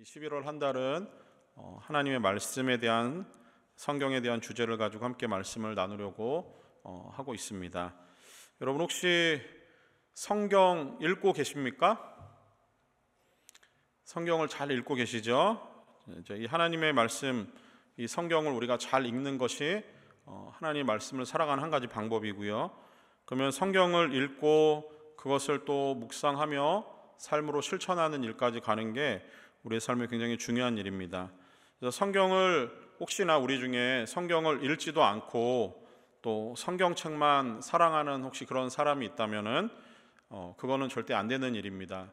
이 11월 한 달은 하나님의 말씀에 대한 성경에 대한 주제를 가지고 함께 말씀을 나누려고 하고 있습니다. 여러분 혹시 성경 읽고 계십니까? 성경을 잘 읽고 계시죠? 이 하나님의 말씀, 이 성경을 우리가 잘 읽는 것이 하나님의 말씀을 살아가는 한 가지 방법이고요. 그러면 성경을 읽고 그것을 또 묵상하며 삶으로 실천하는 일까지 가는 게 우리의 삶에 굉장히 중요한 일입니다. 그래서 성경을 혹시나 우리 중에 성경을 읽지도 않고 또 성경책만 사랑하는 혹시 그런 사람이 있다면은 그거는 절대 안 되는 일입니다.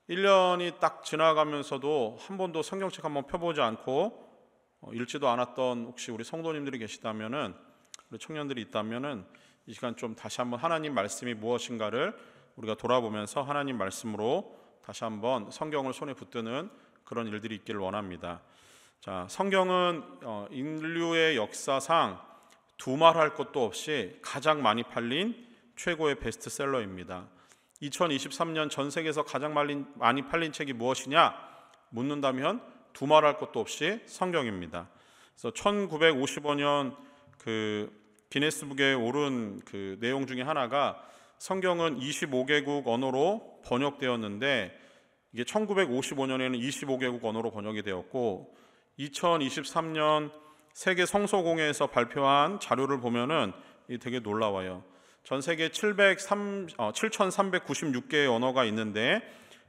1년이 딱 지나가면서도 한 번도 성경책 한번 펴보지 않고 읽지도 않았던 혹시 우리 성도님들이 계시다면은, 우리 청년들이 있다면은 이 시간 좀 다시 한번 하나님 말씀이 무엇인가를 우리가 돌아보면서 하나님 말씀으로 다시 한번 성경을 손에 붙드는 그런 일들이 있기를 원합니다. 자, 성경은 인류의 역사상 두말할 것도 없이 가장 많이 팔린 최고의 베스트셀러입니다. 2023년 전 세계에서 가장 많이 팔린 책이 무엇이냐 묻는다면 두말할 것도 없이 성경입니다. 그래서 1955년 그 기네스북에 오른 그 내용 중에 하나가 성경은 25개국 언어로 번역되었는데, 이게 1955년에는 25개국 언어로 번역이 되었고 2023년 세계 성서공회에서 발표한 자료를 보면은 되게 놀라워요. 전 세계 7,396개의 언어가 있는데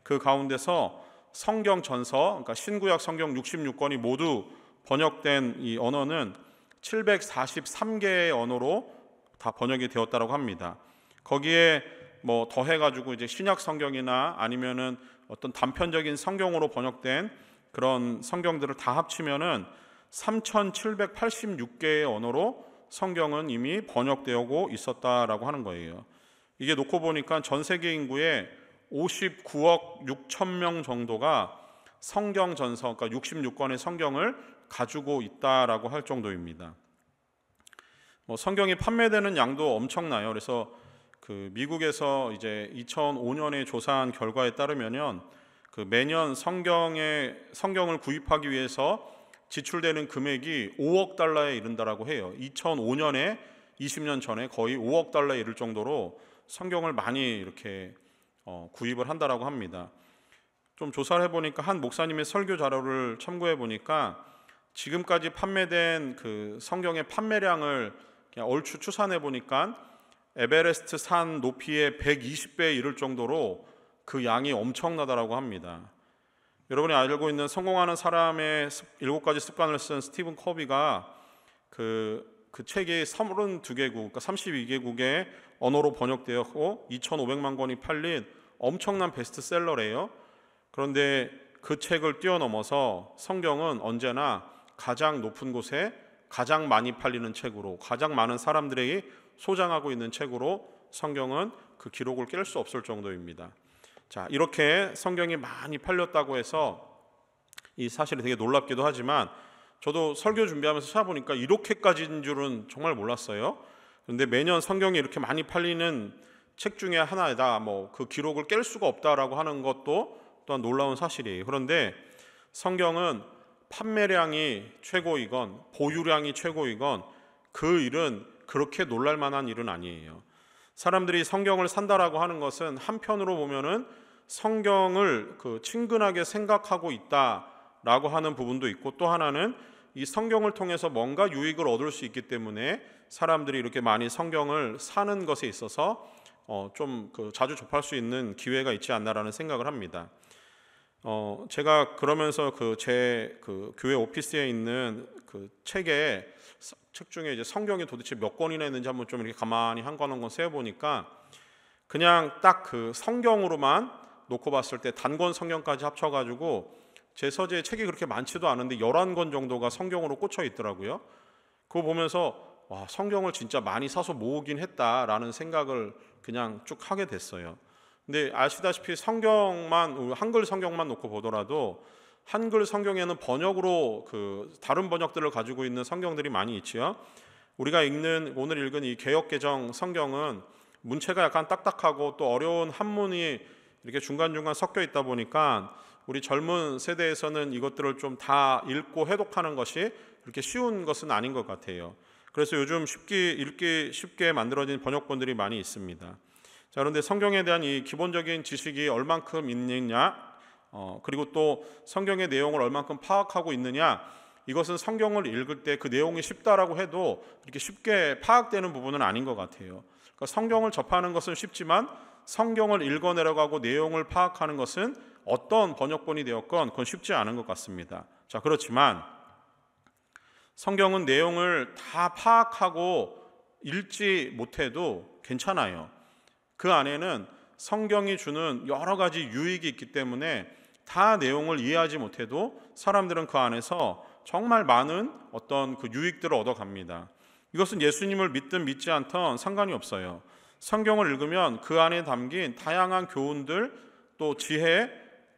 그 가운데서 성경 전서, 그러니까 신구약 성경 66권이 모두 번역된 이 언어는 743개의 언어로 다 번역이 되었다고 합니다. 거기에 뭐 더해가지고 이제 신약 성경이나 아니면은 어떤 단편적인 성경으로 번역된 그런 성경들을 다 합치면은 3,786개의 언어로 성경은 이미 번역되고 있었다라고 하는 거예요. 이게 놓고 보니까 전 세계 인구의 59억 6천 명 정도가 성경 전서, 그러니까 66권의 성경을 가지고 있다라고 할 정도입니다. 성경이 판매되는 양도 엄청나요. 그래서 그 미국에서 이제 2005년에 조사한 결과에 따르면요, 그 매년 성경을 구입하기 위해서 지출되는 금액이 5억 달러에 이른다라고 해요. 2005년에 20년 전에 거의 5억 달러에 이를 정도로 성경을 많이 이렇게 구입을 한다라고 합니다. 좀 조사를 해보니까 한 목사님의 설교 자료를 참고해 보니까 지금까지 판매된 그 성경의 판매량을 그냥 얼추 추산해 보니까 에베레스트 산 높이의 120배에 이를 정도로 그 양이 엄청나다라고 합니다. 여러분이 알고 있는 성공하는 사람의 7가지 습관을 쓴 스티븐 커비가 그 책이 32개국, 그러니까 32개국의 언어로 번역되었고 2,500만 권이 팔린 엄청난 베스트셀러래요. 그런데 그 책을 뛰어넘어서 성경은 언제나 가장 높은 곳에 가장 많이 팔리는 책으로, 가장 많은 사람들이 소장하고 있는 책으로 성경은 그 기록을 깰 수 없을 정도입니다. 자, 이렇게 성경이 많이 팔렸다고 해서 이 사실이 되게 놀랍기도 하지만 저도 설교 준비하면서 찾아보니까 이렇게까지인 줄은 정말 몰랐어요. 그런데 매년 성경이 이렇게 많이 팔리는 책 중에 하나이다, 그 기록을 깰 수가 없다라고 하는 것도 또한 놀라운 사실이에요. 그런데 성경은 판매량이 최고이건 보유량이 최고이건 그 일은 그렇게 놀랄 만한 일은 아니에요. 사람들이 성경을 산다라고 하는 것은 한편으로 보면은 성경을 친근하게 생각하고 있다라고 하는 부분도 있고, 또 하나는 이 성경을 통해서 뭔가 유익을 얻을 수 있기 때문에 사람들이 이렇게 많이 성경을 사는 것에 있어서 좀 자주 접할 수 있는 기회가 있지 않나라는 생각을 합니다. 제가 그러면서 제 교회 오피스에 있는 책 중에 이제 성경이 도대체 몇 권이나 있는지 한번 좀 이렇게 가만히 한 권 한 권 세어보니까 그냥 딱 그 성경으로만 놓고 봤을 때 단권 성경까지 합쳐가지고 제 서재에 책이 그렇게 많지도 않은데 11권 정도가 성경으로 꽂혀 있더라고요. 그거 보면서 와, 성경을 진짜 많이 사서 모으긴 했다라는 생각을 그냥 쭉 하게 됐어요. 근데 아시다시피 한글 성경만 놓고 보더라도 한글 성경에는 번역으로 다른 번역들을 가지고 있는 성경들이 많이 있지요. 우리가 오늘 읽은 이 개역개정 성경은 문체가 약간 딱딱하고 또 어려운 한문이 이렇게 중간중간 섞여 있다 보니까 우리 젊은 세대에서는 이것들을 좀 다 읽고 해독하는 것이 그렇게 쉬운 것은 아닌 것 같아요. 그래서 요즘 읽기 쉽게 만들어진 번역본들이 많이 있습니다. 자, 그런데 성경에 대한 이 기본적인 지식이 얼만큼 있느냐, 그리고 또 성경의 내용을 얼만큼 파악하고 있느냐, 이것은 성경을 읽을 때 그 내용이 쉽다라고 해도 이렇게 쉽게 파악되는 부분은 아닌 것 같아요. 그러니까 성경을 접하는 것은 쉽지만 성경을 읽어내려가고 내용을 파악하는 것은 어떤 번역본이 되었건 그건 쉽지 않은 것 같습니다. 자, 그렇지만 성경은 내용을 다 파악하고 읽지 못해도 괜찮아요. 그 안에는 성경이 주는 여러 가지 유익이 있기 때문에 다 내용을 이해하지 못해도 사람들은 그 안에서 정말 많은 어떤 그 유익들을 얻어갑니다. 이것은 예수님을 믿든 믿지 않든 상관이 없어요. 성경을 읽으면 그 안에 담긴 다양한 교훈들, 또 지혜,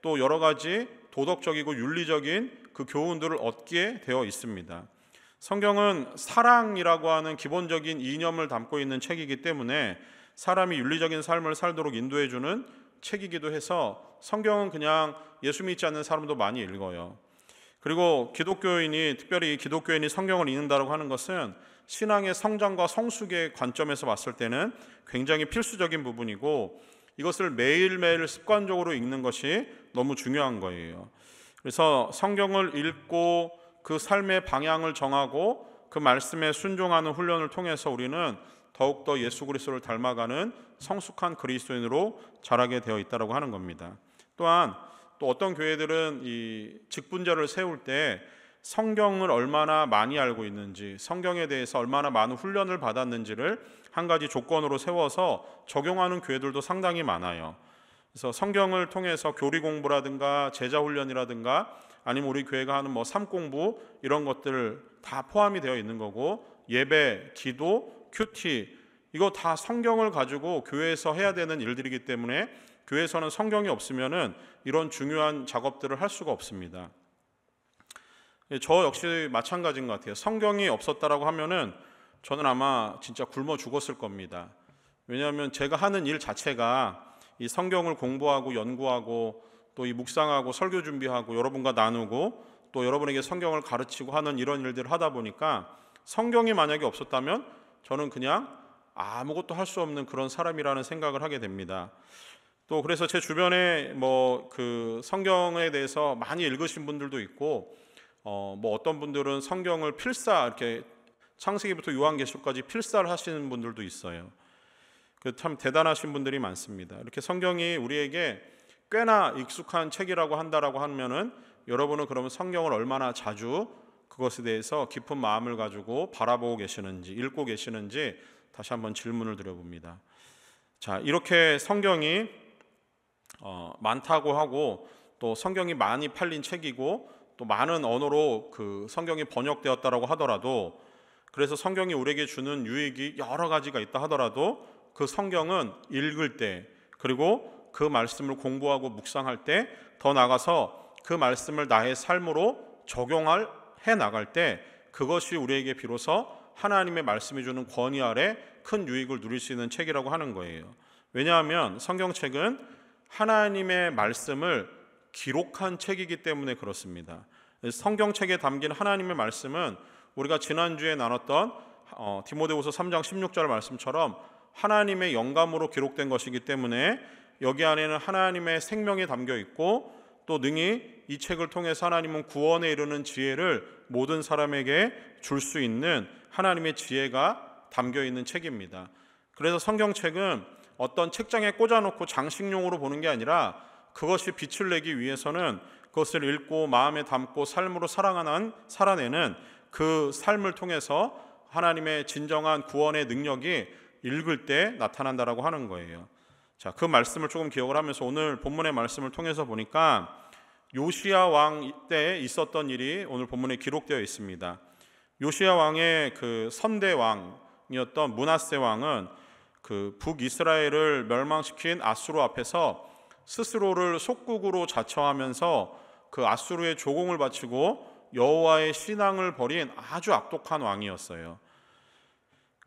또 여러 가지 도덕적이고 윤리적인 그 교훈들을 얻게 되어 있습니다. 성경은 사랑이라고 하는 기본적인 이념을 담고 있는 책이기 때문에 사람이 윤리적인 삶을 살도록 인도해주는 책이기도 해서 성경은 그냥 예수 믿지 않는 사람도 많이 읽어요. 그리고 특별히 기독교인이 성경을 읽는다고 하는 것은 신앙의 성장과 성숙의 관점에서 봤을 때는 굉장히 필수적인 부분이고, 이것을 매일매일 습관적으로 읽는 것이 너무 중요한 거예요. 그래서 성경을 읽고 그 삶의 방향을 정하고 그 말씀에 순종하는 훈련을 통해서 우리는 더욱더 예수 그리스도를 닮아가는 성숙한 그리스도인으로 자라게 되어 있다고 하는 겁니다. 또한 또 어떤 교회들은 이 직분자를 세울 때 성경을 얼마나 많이 알고 있는지, 성경에 대해서 얼마나 많은 훈련을 받았는지를 한 가지 조건으로 세워서 적용하는 교회들도 상당히 많아요. 그래서 성경을 통해서 교리 공부라든가 제자 훈련이라든가 아니면 우리 교회가 하는 삶 공부 이런 것들 다 포함이 되어 있는 거고, 예배, 기도, 큐티 이거 다 성경을 가지고 교회에서 해야 되는 일들이기 때문에 교회에서는 성경이 없으면은 이런 중요한 작업들을 할 수가 없습니다. 저 역시 마찬가지인 것 같아요. 성경이 없었다라고 하면은 저는 아마 진짜 굶어 죽었을 겁니다. 왜냐하면 제가 하는 일 자체가 이 성경을 공부하고 연구하고 또 이 묵상하고 설교 준비하고 여러분과 나누고 또 여러분에게 성경을 가르치고 하는 이런 일들을 하다 보니까 성경이 만약에 없었다면 저는 그냥 아무것도 할 수 없는 그런 사람이라는 생각을 하게 됩니다. 또 그래서 제 주변에 그 성경에 대해서 많이 읽으신 분들도 있고, 어떤 분들은 성경을 필사 이렇게 창세기부터 요한계시록까지 필사를 하시는 분들도 있어요. 참 대단하신 분들이 많습니다. 이렇게 성경이 우리에게 꽤나 익숙한 책이라고 한다라고 하면은 여러분은 그러면 성경을 얼마나 자주 그것에 대해서 깊은 마음을 가지고 바라보고 계시는지, 읽고 계시는지 다시 한번 질문을 드려봅니다. 자, 이렇게 성경이 많다고 하고 또 성경이 많이 팔린 책이고 또 많은 언어로 그 성경이 번역되었다라고 하더라도, 그래서 성경이 우리에게 주는 유익이 여러 가지가 있다 하더라도 그 성경은 읽을 때, 그리고 그 말씀을 공부하고 묵상할 때, 더 나아가서 그 말씀을 나의 삶으로 적용해 나갈 때 그것이 우리에게 비로소 하나님의 말씀이 주는 권위 아래 큰 유익을 누릴 수 있는 책이라고 하는 거예요. 왜냐하면 성경책은 하나님의 말씀을 기록한 책이기 때문에 그렇습니다. 성경책에 담긴 하나님의 말씀은 우리가 지난주에 나눴던 디모데후서 3장 16절 말씀처럼 하나님의 영감으로 기록된 것이기 때문에 여기 안에는 하나님의 생명이 담겨 있고, 또 능히 이 책을 통해서 하나님은 구원에 이르는 지혜를 모든 사람에게 줄 수 있는 하나님의 지혜가 담겨 있는 책입니다. 그래서 성경책은 어떤 책장에 꽂아놓고 장식용으로 보는 게 아니라 그것이 빛을 내기 위해서는 그것을 읽고 마음에 담고 삶으로 살아내는 그 삶을 통해서 하나님의 진정한 구원의 능력이 읽을 때 나타난다라고 하는 거예요. 자, 그 말씀을 조금 기억을 하면서 오늘 본문의 말씀을 통해서 보니까 요시야 왕 때 있었던 일이 오늘 본문에 기록되어 있습니다. 요시야 왕의 그 선대 왕이었던 므낫세 왕은 그 북이스라엘을 멸망시킨 아수르 앞에서 스스로를 속국으로 자처하면서 그 아수르의 조공을 바치고 여호와의 신앙을 버린 아주 악독한 왕이었어요.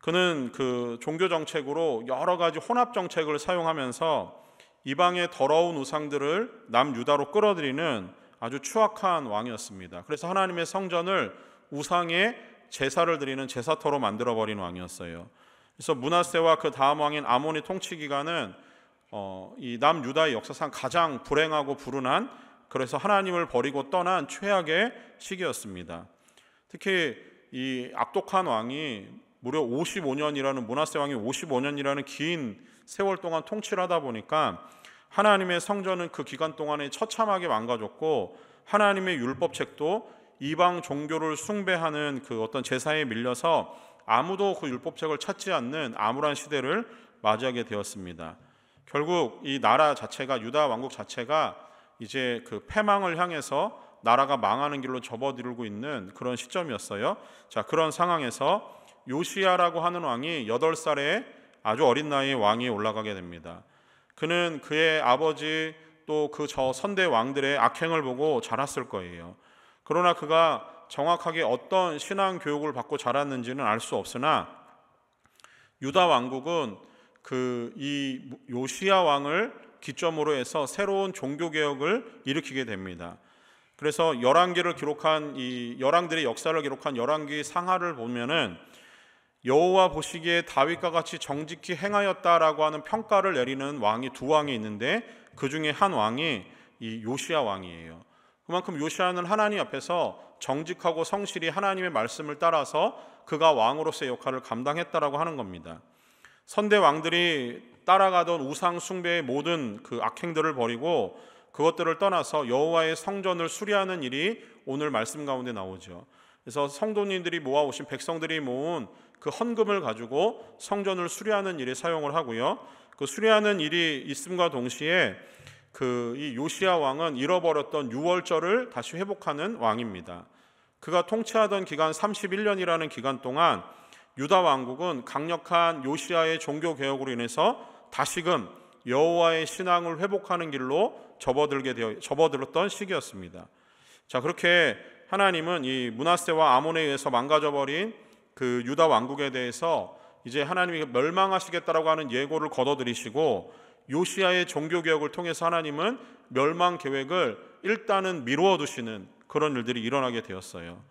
그는 그 종교 정책으로 여러 가지 혼합 정책을 사용하면서 이방의 더러운 우상들을 남유다로 끌어들이는 아주 추악한 왕이었습니다. 그래서 하나님의 성전을 우상의 제사를 드리는 제사터로 만들어버린 왕이었어요. 그래서 므낫세와 그 다음 왕인 아몬의 통치 기간은 이 남유다의 역사상 가장 불행하고 불운한, 그래서 하나님을 버리고 떠난 최악의 시기였습니다. 특히 이 악독한 왕이 무려 55년이라는, 므낫세 왕이 55년이라는 긴 세월 동안 통치를 하다 보니까 하나님의 성전은 그 기간 동안에 처참하게 망가졌고, 하나님의 율법책도 이방 종교를 숭배하는 그 어떤 제사에 밀려서 아무도 그 율법책을 찾지 않는 암울한 시대를 맞이하게 되었습니다. 결국 이 나라 자체가, 유다 왕국 자체가 이제 그 패망을 향해서 나라가 망하는 길로 접어들고 있는 그런 시점이었어요. 자, 그런 상황에서 요시야라고 하는 왕이 8살에 아주 어린 나이에 왕위에 올라가게 됩니다. 그는 그의 아버지 또 그 선대 왕들의 악행을 보고 자랐을 거예요. 그러나 그가 정확하게 어떤 신앙 교육을 받고 자랐는지는 알 수 없으나 유다 왕국은 이 요시야 왕을 기점으로 해서 새로운 종교 개혁을 일으키게 됩니다. 그래서 열왕기를 기록한 이 열왕들의 역사를 기록한 열왕기 상하를 보면은 여호와 보시기에 다윗과 같이 정직히 행하였다라고 하는 평가를 내리는 왕이 두 왕이 있는데 그 중에 한 왕이 이 요시야 왕이에요. 그만큼 요시야는 하나님 앞에서 정직하고 성실히 하나님의 말씀을 따라서 그가 왕으로서의 역할을 감당했다라고 하는 겁니다. 선대 왕들이 따라가던 우상 숭배의 모든 그 악행들을 버리고 그것들을 떠나서 여호와의 성전을 수리하는 일이 오늘 말씀 가운데 나오죠. 그래서 성도님들이 모아오신 백성들이 모은 그 헌금을 가지고 성전을 수리하는 일에 사용을 하고요. 그 수리하는 일이 있음과 동시에 이 요시야 왕은 잃어버렸던 유월절을 다시 회복하는 왕입니다. 그가 통치하던 기간 31년이라는 기간 동안 유다 왕국은 강력한 요시야의 종교 개혁으로 인해서 다시금 여호와의 신앙을 회복하는 길로 접어들었던 시기였습니다. 자, 그렇게 하나님은 이 므낫세와 아몬에 의해서 망가져버린 그 유다 왕국에 대해서 이제 하나님이 멸망하시겠다라고 하는 예고를 거둬들이시고 요시야의 종교 개혁을 통해서 하나님은 멸망 계획을 일단은 미루어 두시는 그런 일들이 일어나게 되었어요.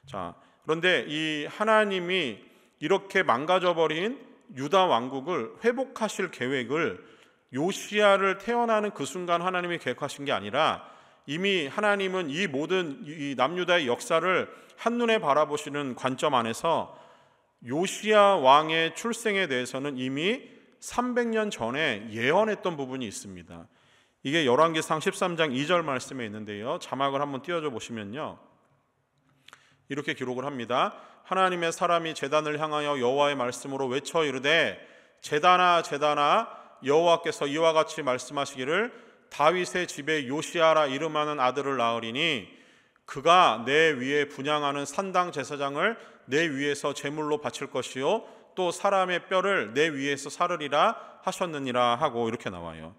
자, 그런데 이 하나님이 이렇게 망가져버린 유다 왕국을 회복하실 계획을 요시야를 태어나는 그 순간 하나님이 계획하신 게 아니라 이미 하나님은 이 모든 이 남유다의 역사를 한눈에 바라보시는 관점 안에서 요시야 왕의 출생에 대해서는 이미 300년 전에 예언했던 부분이 있습니다. 이게 열왕기상 13장 2절 말씀에 있는데요. 자막을 한번 띄워줘 보시면요. 이렇게 기록을 합니다. 하나님의 사람이 제단을 향하여 여호와의 말씀으로 외쳐 이르되 제단아 제단아 여호와께서 이와 같이 말씀하시기를 다윗의 집에 요시야라 이름하는 아들을 낳으리니 그가 내 위에 분향하는 산당 제사장을 내 위에서 제물로 바칠 것이요 또 사람의 뼈를 내 위에서 사르리라 하셨느니라 하고 이렇게 나와요.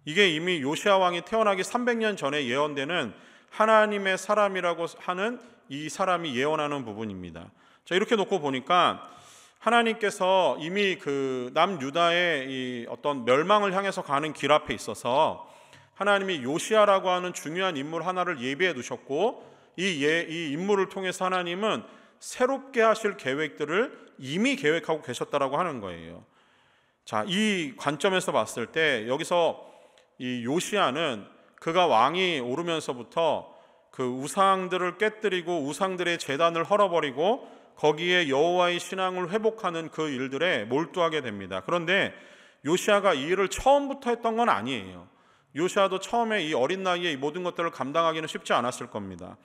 이게 이미 요시야 왕이 태어나기 300년 전에 예언되는 하나님의 사람이라고 하는 이 사람이 예언하는 부분입니다. 자, 이렇게 놓고 보니까 하나님께서 이미 그 남유다의 이 어떤 멸망을 향해서 가는 길 앞에 있어서 하나님이 요시야라고 하는 중요한 인물 하나를 예비해 두셨고 이 인물을 통해서 하나님은 새롭게 하실 계획들을 이미 계획하고 계셨다라고 하는 거예요. 자, 이 관점에서 봤을 때 여기서 이 요시야는 그가 왕이 오르면서부터 그 우상들을 깨뜨리고 우상들의 제단을 헐어버리고 거기에 여호와의 신앙을 회복하는 그 일들에 몰두하게 됩니다. 그런데 요시야가 이 일을 처음부터 했던 건 아니에요. 요시야도 처음에 이 어린 나이에 이 모든 것들을 감당하기는 쉽지 않았을 겁니다.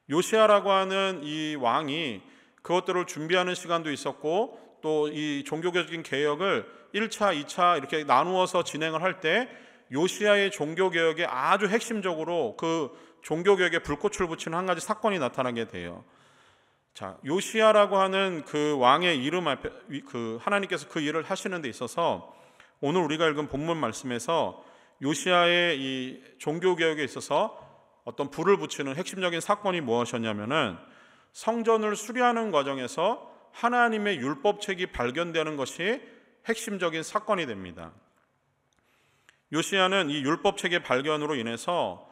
요시야라고 하는 이 왕이 그것들을 준비하는 시간도 있었고 또 이 종교적인 개혁을 1차, 2차 이렇게 나누어서 진행을 할 때 요시야의 종교개혁에 아주 핵심적으로 그 종교개혁에 불꽃을 붙이는 한 가지 사건이 나타나게 돼요. 자, 요시야라고 하는 그 왕의 이름 앞에 그 하나님께서 그 일을 하시는 데 있어서 오늘 우리가 읽은 본문 말씀에서 요시야의 이 종교개혁에 있어서 어떤 불을 붙이는 핵심적인 사건이 무엇이었냐면은 성전을 수리하는 과정에서 하나님의 율법책이 발견되는 것이 핵심적인 사건이 됩니다. 요시야는 이 율법책의 발견으로 인해서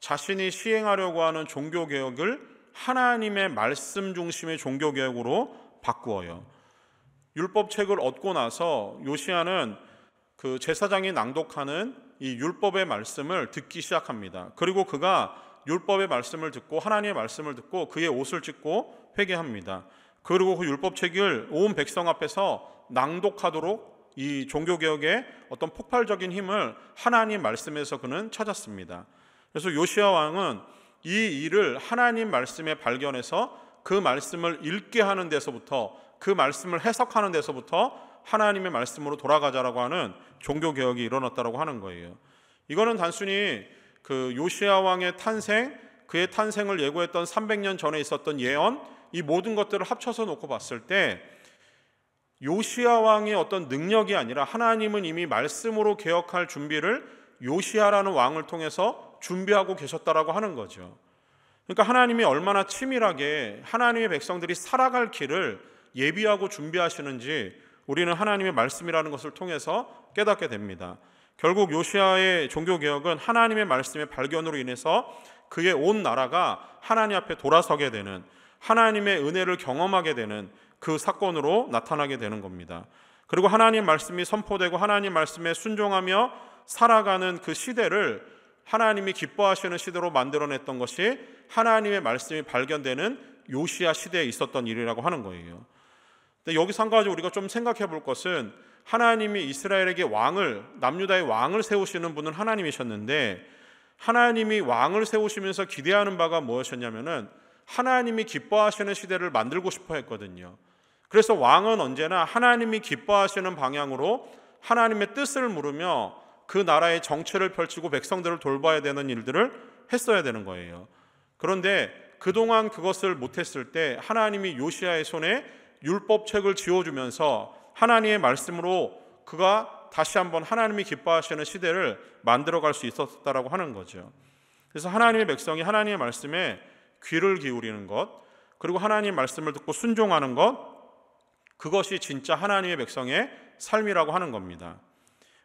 자신이 시행하려고 하는 종교개혁을 하나님의 말씀 중심의 종교개혁으로 바꾸어요. 율법책을 얻고 나서 요시야는 그 제사장이 낭독하는 이 율법의 말씀을 듣기 시작합니다. 그리고 그가 율법의 말씀을 듣고 하나님의 말씀을 듣고 그의 옷을 찢고 회개합니다. 그리고 그 율법책을 온 백성 앞에서 낭독하도록 이 종교개혁의 어떤 폭발적인 힘을 하나님 말씀에서 그는 찾았습니다. 그래서 요시야 왕은 이 일을 하나님 말씀에 발견해서 그 말씀을 읽게 하는 데서부터, 그 말씀을 해석하는 데서부터 하나님의 말씀으로 돌아가자라고 하는 종교개혁이 일어났다고 하는 거예요. 이거는 단순히 그 요시야 왕의 탄생, 그의 탄생을 예고했던 300년 전에 있었던 예언, 이 모든 것들을 합쳐서 놓고 봤을 때 요시야 왕의 어떤 능력이 아니라 하나님은 이미 말씀으로 개혁할 준비를 요시야라는 왕을 통해서 준비하고 계셨다라고 하는 거죠. 그러니까 하나님이 얼마나 치밀하게 하나님의 백성들이 살아갈 길을 예비하고 준비하시는지 우리는 하나님의 말씀이라는 것을 통해서 깨닫게 됩니다. 결국 요시야의 종교개혁은 하나님의 말씀의 발견으로 인해서 그의 온 나라가 하나님 앞에 돌아서게 되는, 하나님의 은혜를 경험하게 되는 그 사건으로 나타나게 되는 겁니다. 그리고 하나님 말씀이 선포되고 하나님 말씀에 순종하며 살아가는 그 시대를 하나님이 기뻐하시는 시대로 만들어냈던 것이 하나님의 말씀이 발견되는 요시야 시대에 있었던 일이라고 하는 거예요. 근데 여기서 한 가지 우리가 좀 생각해 볼 것은, 하나님이 이스라엘에게 왕을, 남유다의 왕을 세우시는 분은 하나님이셨는데, 하나님이 왕을 세우시면서 기대하는 바가 무엇이었냐면은 하나님이 기뻐하시는 시대를 만들고 싶어 했거든요. 그래서 왕은 언제나 하나님이 기뻐하시는 방향으로 하나님의 뜻을 물으며 그 나라의 정체를 펼치고 백성들을 돌봐야 되는 일들을 했어야 되는 거예요. 그런데 그동안 그것을 못했을 때 하나님이 요시야의 손에 율법책을 쥐어주면서 하나님의 말씀으로 그가 다시 한번 하나님이 기뻐하시는 시대를 만들어갈 수 있었다라고 하는 거죠. 그래서 하나님의 백성이 하나님의 말씀에 귀를 기울이는 것, 그리고 하나님의 말씀을 듣고 순종하는 것, 그것이 진짜 하나님의 백성의 삶이라고 하는 겁니다.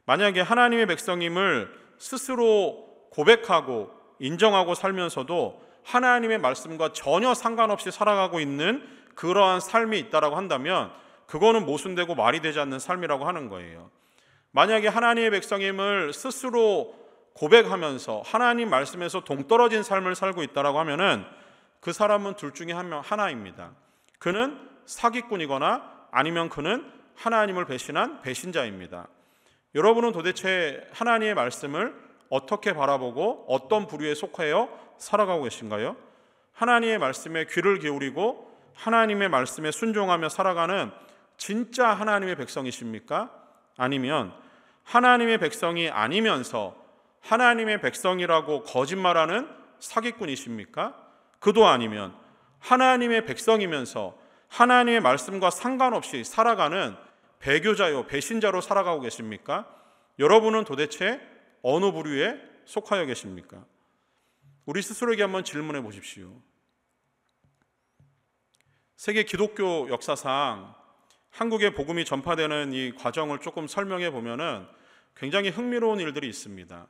만약에 하나님의 백성임을 스스로 고백하고 인정하고 살면서도 하나님의 말씀과 전혀 상관없이 살아가고 있는 그러한 삶이 있다라고 한다면 그거는 모순되고 말이 되지 않는 삶이라고 하는 거예요. 만약에 하나님의 백성임을 스스로 고백하면서 하나님 말씀에서 동떨어진 삶을 살고 있다라고 하면은 그 사람은 둘 중에 하나입니다. 그는 사기꾼이거나 아니면 그는 하나님을 배신한 배신자입니다. 여러분은 도대체 하나님의 말씀을 어떻게 바라보고 어떤 부류에 속하여 살아가고 계신가요? 하나님의 말씀에 귀를 기울이고 하나님의 말씀에 순종하며 살아가는 진짜 하나님의 백성이십니까? 아니면 하나님의 백성이 아니면서 하나님의 백성이라고 거짓말하는 사기꾼이십니까? 그도 아니면 하나님의 백성이면서 하나님의 말씀과 상관없이 살아가는 배교자요 배신자로 살아가고 계십니까? 여러분은 도대체 어느 부류에 속하여 계십니까? 우리 스스로에게 한번 질문해 보십시오. 세계 기독교 역사상 한국의 복음이 전파되는 이 과정을 조금 설명해 보면은 굉장히 흥미로운 일들이 있습니다.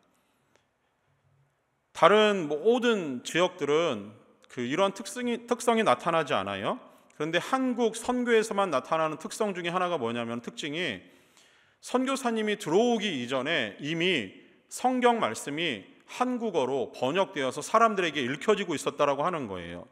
다른 모든 지역들은 이런 특성이 나타나지 않아요. 그런데 한국 선교에서만 나타나는 특성 중에 하나가 뭐냐면, 특징이 선교사님이 들어오기 이전에 이미 성경 말씀이 한국어로 번역되어서 사람들에게 읽혀지고 있었다라고 하는 거예요.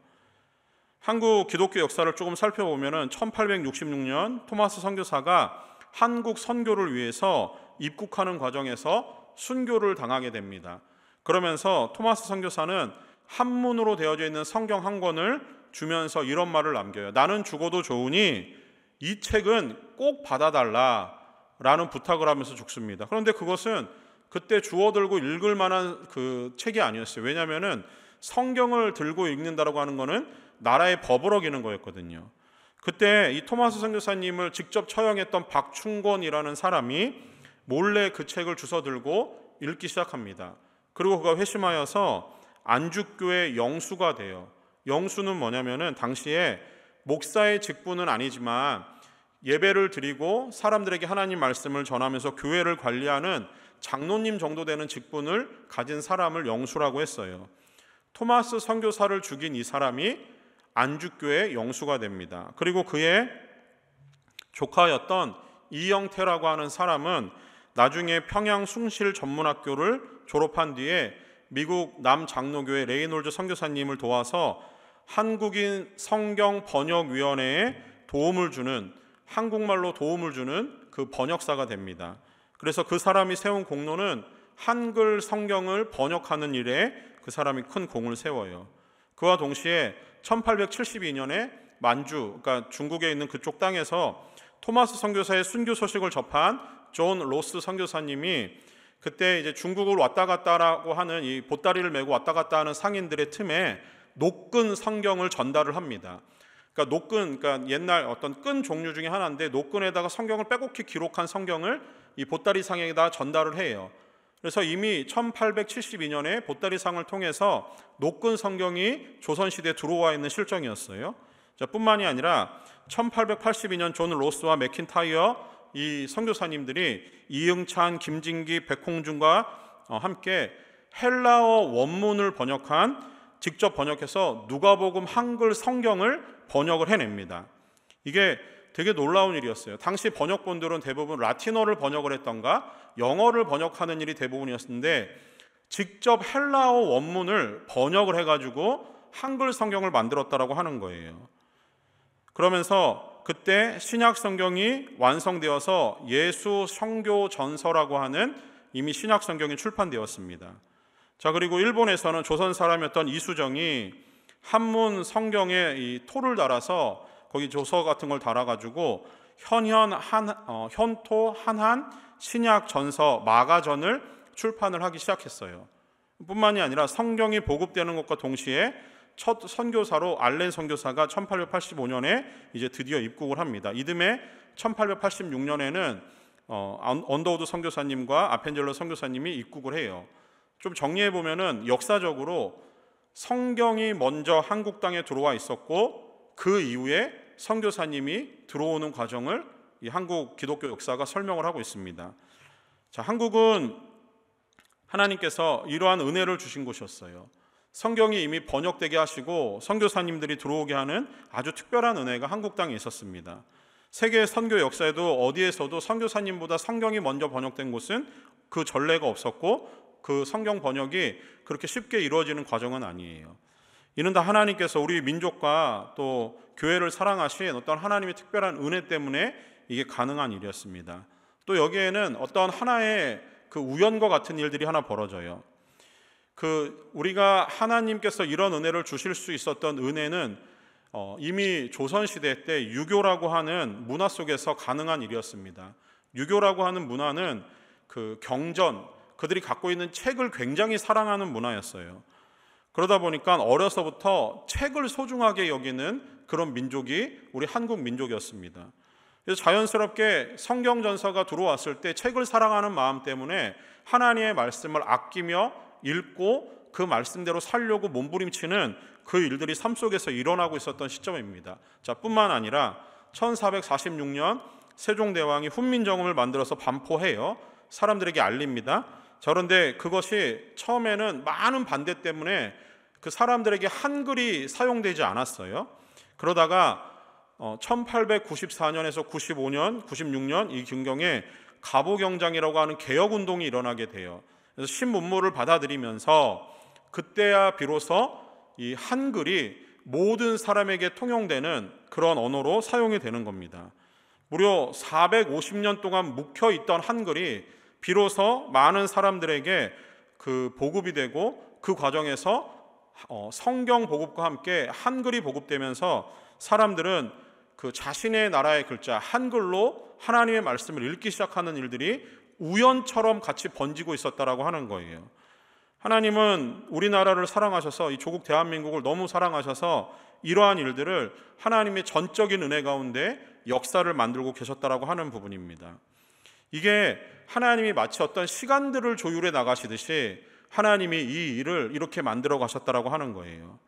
한국 기독교 역사를 조금 살펴보면은 1866년 토마스 선교사가 한국 선교를 위해서 입국하는 과정에서 순교를 당하게 됩니다. 그러면서 토마스 선교사는 한문으로 되어져 있는 성경 한 권을 주면서 이런 말을 남겨요. 나는 죽어도 좋으니 이 책은 꼭 받아달라라는 부탁을 하면서 죽습니다. 그런데 그것은 그때 주워들고 읽을 만한 그 책이 아니었어요. 왜냐하면은 성경을 들고 읽는다라고 하는 거는 나라의 법을 어기는 거였거든요. 그때 이 토마스 선교사님을 직접 처형했던 박충권이라는 사람이 몰래 그 책을 주워들고 읽기 시작합니다. 그리고 그가 회심하여서 안주교의 영수가 돼요. 영수는 뭐냐면은 당시에 목사의 직분은 아니지만 예배를 드리고 사람들에게 하나님 말씀을 전하면서 교회를 관리하는 장로님 정도 되는 직분을 가진 사람을 영수라고 했어요. 토마스 선교사를 죽인 이 사람이 안주교의 영수가 됩니다. 그리고 그의 조카였던 이영태라고 하는 사람은 나중에 평양 숭실 전문학교를 졸업한 뒤에 미국 남장로교회 레이놀즈 선교사님을 도와서 한국인 성경번역위원회에 도움을 주는, 한국말로 도움을 주는 그 번역사가 됩니다. 그래서 그 사람이 세운 공로는 한글 성경을 번역하는 일에 그 사람이 큰 공을 세워요. 그와 동시에 1872년에 만주, 그러니까 중국에 있는 그쪽 땅에서 토마스 선교사의 순교 소식을 접한 존 로스 선교사님이 그때 이제 중국을 왔다 갔다라고 하는 이 보따리를 메고 왔다 갔다 하는 상인들의 틈에 노끈 성경을 전달을 합니다. 그러니까 노끈, 그러니까 옛날 어떤 끈 종류 중에 하나인데 노끈에다가 성경을 빼곡히 기록한 성경을 이 보따리상에다 전달을 해요. 그래서 이미 1872년에 보따리상을 통해서 노끈 성경이 조선시대에 들어와 있는 실정이었어요. 뿐만이 아니라 1882년 존 로스와 맥킨타이어 이 선교사님들이 이응찬, 김진기, 백홍준과 함께 헬라어 원문을 직접 번역해서 누가복음 한글 성경을 번역을 해냅니다. 이게 되게 놀라운 일이었어요. 당시 번역본들은 대부분 라틴어를 번역을 했던가 영어를 번역하는 일이 대부분이었는데 직접 헬라어 원문을 번역을 해가지고 한글 성경을 만들었다라고 하는 거예요. 그러면서 그때 신약 성경이 완성되어서 예수 성교 전서라고 하는 이미 신약 성경이 출판되었습니다. 자, 그리고 일본에서는 조선 사람이었던 이수정이 한문 성경에 이 토를 달아서 거기 조서 같은 걸 달아가지고 현토 한한 신약 전서 마가전을 출판을 하기 시작했어요. 뿐만이 아니라 성경이 보급되는 것과 동시에 첫 선교사로 알렌 선교사가 1885년에 이제 드디어 입국을 합니다. 이듬해 1886년에는 언더우드 선교사님과 아펜젤러 선교사님이 입국을 해요. 좀 정리해 보면은 역사적으로 성경이 먼저 한국 땅에 들어와 있었고 그 이후에 선교사님이 들어오는 과정을 이 한국 기독교 역사가 설명을 하고 있습니다. 자, 한국은 하나님께서 이러한 은혜를 주신 곳이었어요. 성경이 이미 번역되게 하시고 선교사님들이 들어오게 하는 아주 특별한 은혜가 한국 땅에 있었습니다. 세계 선교 역사에도 어디에서도 선교사님보다 성경이 먼저 번역된 곳은 그 전례가 없었고 그 성경 번역이 그렇게 쉽게 이루어지는 과정은 아니에요. 이는 다 하나님께서 우리 민족과 또 교회를 사랑하신 어떤 하나님의 특별한 은혜 때문에 이게 가능한 일이었습니다. 또 여기에는 어떤 하나의 그 우연과 같은 일들이 하나 벌어져요. 우리가 하나님께서 이런 은혜를 주실 수 있었던 은혜는 이미 조선시대 때 유교라고 하는 문화 속에서 가능한 일이었습니다. 유교라고 하는 문화는 그 경전, 그들이 갖고 있는 책을 굉장히 사랑하는 문화였어요. 그러다 보니까 어려서부터 책을 소중하게 여기는 그런 민족이 우리 한국 민족이었습니다. 그래서 자연스럽게 성경전서가 들어왔을 때 책을 사랑하는 마음 때문에 하나님의 말씀을 아끼며 읽고 그 말씀대로 살려고 몸부림치는 그 일들이 삶 속에서 일어나고 있었던 시점입니다. 자, 뿐만 아니라 1446년 세종대왕이 훈민정음을 만들어서 반포해요. 사람들에게 알립니다. 자, 그런데 그것이 처음에는 많은 반대 때문에 그 사람들에게 한글이 사용되지 않았어요. 그러다가 1894년에서 95년, 96년 이 근경에 갑오경장이라고 하는 개혁운동이 일어나게 돼요. 그래서 신문물을 받아들이면서 그때야 비로소 이 한글이 모든 사람에게 통용되는 그런 언어로 사용이 되는 겁니다. 무려 450년 동안 묵혀있던 한글이 비로소 많은 사람들에게 그 보급이 되고 그 과정에서 성경 보급과 함께 한글이 보급되면서 사람들은 그 자신의 나라의 글자 한글로 하나님의 말씀을 읽기 시작하는 일들이 우연처럼 같이 번지고 있었다라고 하는 거예요. 하나님은 우리나라를 사랑하셔서 이 조국 대한민국을 너무 사랑하셔서 이러한 일들을 하나님의 전적인 은혜 가운데 역사를 만들고 계셨다라고 하는 부분입니다. 이게 하나님이 마치 어떤 시간들을 조율해 나가시듯이 하나님이 이 일을 이렇게 만들어 가셨다라고 하는 거예요.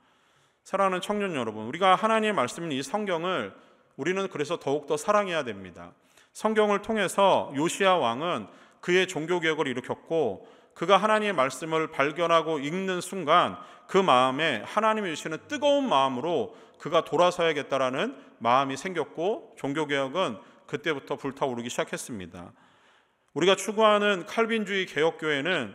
사랑하는 청년 여러분, 우리가 하나님의 말씀인 이 성경을 우리는 그래서 더욱더 사랑해야 됩니다. 성경을 통해서 요시야 왕은 그의 종교개혁을 일으켰고, 그가 하나님의 말씀을 발견하고 읽는 순간 그 마음에 하나님이 주시는 뜨거운 마음으로 그가 돌아서야겠다라는 마음이 생겼고, 종교개혁은 그때부터 불타오르기 시작했습니다. 우리가 추구하는 칼빈주의 개혁교회는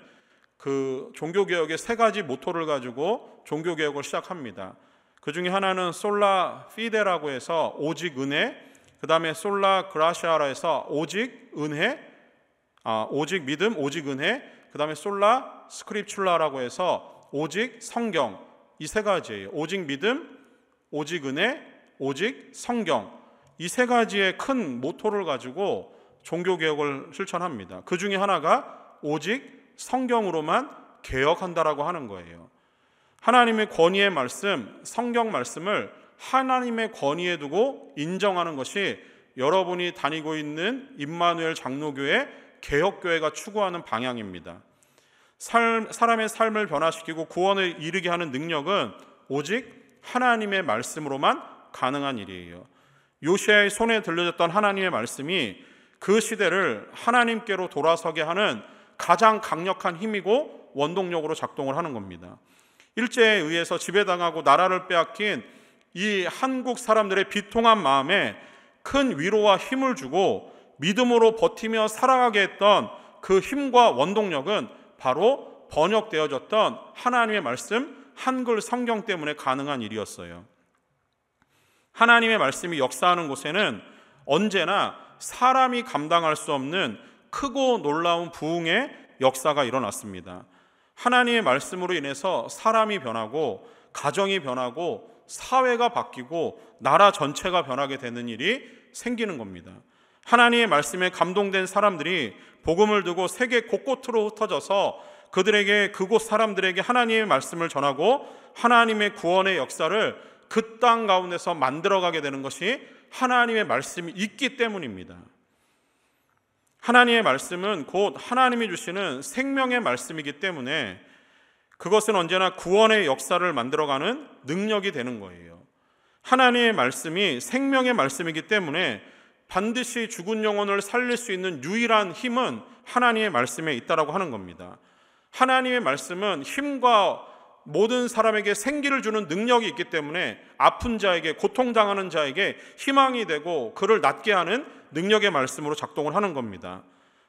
그 종교개혁의 세 가지 모토를 가지고 종교개혁을 시작합니다. 그 중에 하나는 솔라 피데라고 해서 오직 은혜, 그 다음에 솔라 그라시아라 해서 오직 은혜, 오직 믿음, 오직 은혜, 그 다음에 솔라 스크립출라라고 해서 오직 성경, 이 세 가지예요. 오직 믿음, 오직 은혜, 오직 성경, 이 세 가지의 큰 모토를 가지고 종교개혁을 실천합니다. 그 중에 하나가 오직 성경으로만 개혁한다라고 하는 거예요. 하나님의 권위의 말씀, 성경 말씀을 하나님의 권위에 두고 인정하는 것이 여러분이 다니고 있는 임마누엘 장로교회 개혁교회가 추구하는 방향입니다. 사람의 삶을 변화시키고 구원을 이르게 하는 능력은 오직 하나님의 말씀으로만 가능한 일이에요. 요시야의 손에 들려졌던 하나님의 말씀이 그 시대를 하나님께로 돌아서게 하는 가장 강력한 힘이고 원동력으로 작동을 하는 겁니다. 일제에 의해서 지배당하고 나라를 빼앗긴 이 한국 사람들의 비통한 마음에 큰 위로와 힘을 주고 믿음으로 버티며 살아가게 했던 그 힘과 원동력은 바로 번역되어졌던 하나님의 말씀, 한글 성경 때문에 가능한 일이었어요. 하나님의 말씀이 역사하는 곳에는 언제나 사람이 감당할 수 없는 크고 놀라운 부흥의 역사가 일어났습니다. 하나님의 말씀으로 인해서 사람이 변하고 가정이 변하고 사회가 바뀌고 나라 전체가 변하게 되는 일이 생기는 겁니다. 하나님의 말씀에 감동된 사람들이 복음을 두고 세계 곳곳으로 흩어져서 그들에게, 그곳 사람들에게 하나님의 말씀을 전하고 하나님의 구원의 역사를 그 땅 가운데서 만들어가게 되는 것이 하나님의 말씀이 있기 때문입니다. 하나님의 말씀은 곧 하나님이 주시는 생명의 말씀이기 때문에 그것은 언제나 구원의 역사를 만들어가는 능력이 되는 거예요. 하나님의 말씀이 생명의 말씀이기 때문에 반드시 죽은 영혼을 살릴 수 있는 유일한 힘은 하나님의 말씀에 있다라고 하는 겁니다. 하나님의 말씀은 힘과 모든 사람에게 생기를 주는 능력이 있기 때문에 아픈 자에게, 고통당하는 자에게 희망이 되고 그를 낫게 하는 능력의 말씀으로 작동을 하는 겁니다.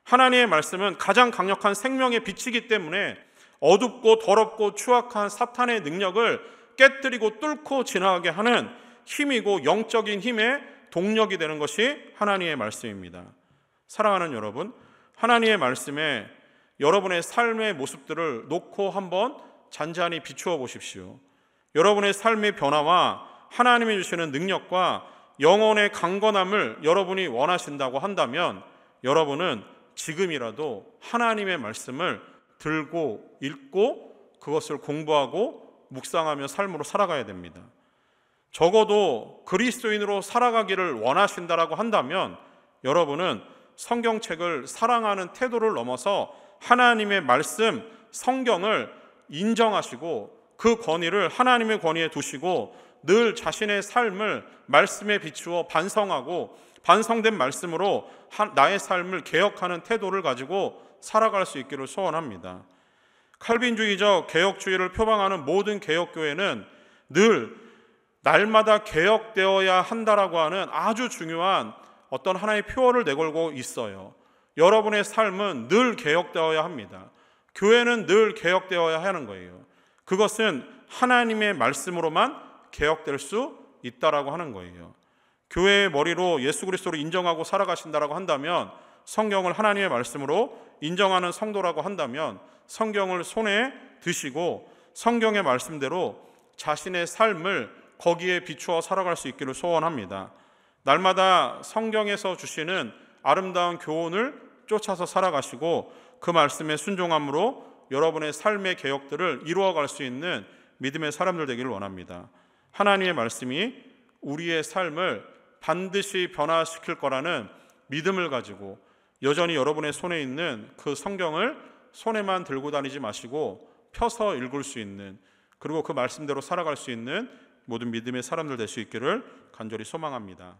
하나님의 말씀은 가장 강력한 생명의 빛이기 때문에 어둡고 더럽고 추악한 사탄의 능력을 깨뜨리고 뚫고 지나가게 하는 힘이고 영적인 힘의 동력이 되는 것이 하나님의 말씀입니다. 사랑하는 여러분, 하나님의 말씀에 여러분의 삶의 모습들을 놓고 한번 잔잔히 비추어 보십시오. 여러분의 삶의 변화와 하나님이 주시는 능력과 영혼의 강건함을 여러분이 원하신다고 한다면 여러분은 지금이라도 하나님의 말씀을 들고 읽고 그것을 공부하고 묵상하며 삶으로 살아가야 됩니다. 적어도 그리스도인으로 살아가기를 원하신다라고 한다면 여러분은 성경책을 사랑하는 태도를 넘어서 하나님의 말씀, 성경을 인정하시고 그 권위를 하나님의 권위에 두시고 늘 자신의 삶을 말씀에 비추어 반성하고 반성된 말씀으로 나의 삶을 개혁하는 태도를 가지고 살아갈 수 있기를 소원합니다. 칼빈주의적 개혁주의를 표방하는 모든 개혁교회는 늘 날마다 개혁되어야 한다라고 하는 아주 중요한 어떤 하나의 표어를 내걸고 있어요. 여러분의 삶은 늘 개혁되어야 합니다. 교회는 늘 개혁되어야 하는 거예요. 그것은 하나님의 말씀으로만 개혁될 수 있다라고 하는 거예요. 교회의 머리로 예수 그리스도를 인정하고 살아가신다라고 한다면, 성경을 하나님의 말씀으로 인정하는 성도라고 한다면 성경을 손에 드시고 성경의 말씀대로 자신의 삶을 거기에 비추어 살아갈 수 있기를 소원합니다. 날마다 성경에서 주시는 아름다운 교훈을 쫓아서 살아가시고 그 말씀에 순종함으로 여러분의 삶의 개혁들을 이루어갈 수 있는 믿음의 사람들 되기를 원합니다. 하나님의 말씀이 우리의 삶을 반드시 변화시킬 거라는 믿음을 가지고 여전히 여러분의 손에 있는 그 성경을 손에만 들고 다니지 마시고 펴서 읽을 수 있는, 그리고 그 말씀대로 살아갈 수 있는 모든 믿음의 사람들 될 수 있기를 간절히 소망합니다.